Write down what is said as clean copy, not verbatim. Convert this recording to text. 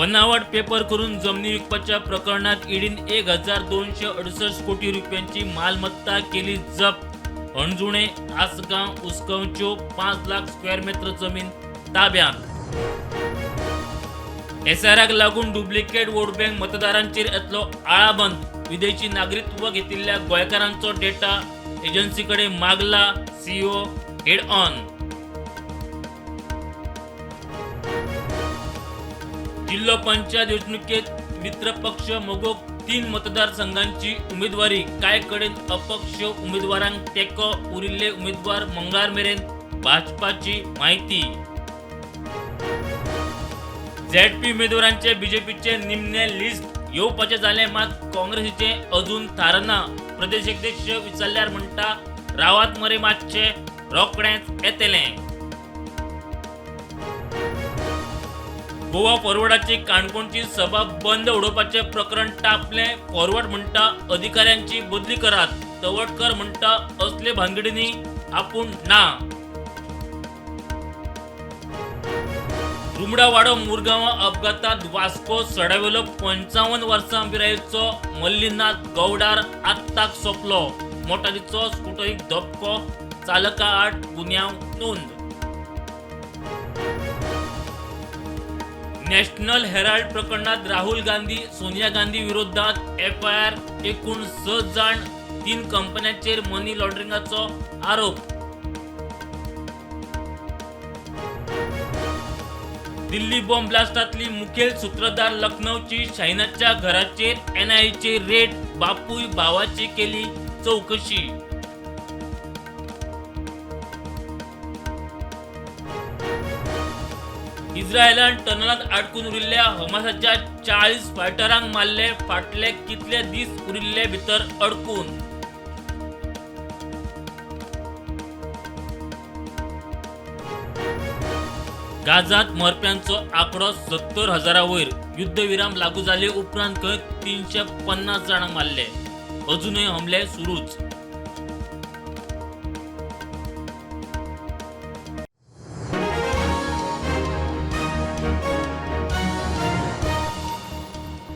बनावट पेपर करून जमिनी विकपाच्या प्रकरणात ईडीन 1268 कोटी रुपयांची मालमत्ता केली जप्त। अंजुणे आसगाव उसगावच्यो 5 लाख स्क्वेअर मीटर जमीन ताब्यात। एसआराक लागून डुप्लिकेट वोट बँक मतदारांचेर येतलो आळाबंद। विदेशी नागरिकत्व घेतिल्ल्या गोंयकारांचो डेटा एजन्सीकडे मागला। CO head on. जिल्हा पंचायत वेंचणुकेत मित्रपक्ष मोगोक 3 मतदारसंघांची उमेदवारी। काय कडेन अपक्ष उमेदवारांक तेको, उरिल्ले उमेदवार मंगळार मेरेन भाजपाची माहिती। झेडपी उमेदवारांचे बीजेपीचे निमणे लिस्ट येवपाचे जाले, मात काँग्रेसीचे अजून थारना। प्रदेश अध्यक्ष विचारल्यार म्हणटा रावात मरे मातशे रोखडेच येतले। गोवा फॉरवर्डाची काणकोणची सभा बंद उडोवपाचे प्रकरण तापले। फॉरवर्ड म्हणटा अधिकाऱ्यांची बदली करात। तवडकर म्हणटा असले भानगडींनी आपूण ना। रुमडावाडो मुरगांवा अपघातात वास्को सडावेलो 55 वर्सां पिरायेचो मल्लीनाथ गौडार आत्ताक सोंपलो। मोटारीचो स्कूटरीक धपको, चालका आड गुन्यांव नोंद। नॅशनल हेराल्ड प्रकरणात राहुल गांधी सोनिया गांधी विरोधात एफआयआर। एकूण 6 जाण, 3 कंपन्यांचेर मनी लॉन्ड्रिंगाचो आरोप। दिल्ली बॉम्ब ब्लास्टातली मुखेल सूत्रधार लखनौची शाहिनाच्या घराचेर एनआयएचे रेड। बापूय भावाची केली चौकशी। इस्रायलान टनलात अडकून उरिल्ल्या हमासाच्या 40 फायटरांक मारले। फाटले कितले दीस उरिल्ले भितर अडकून। गाजात मरप्यांचो आकडो 70,000 वयर। युद्धविराम लागू जाले उपरांत खंय 350 जाणांक मारले। अजूनही हमले सुरूच।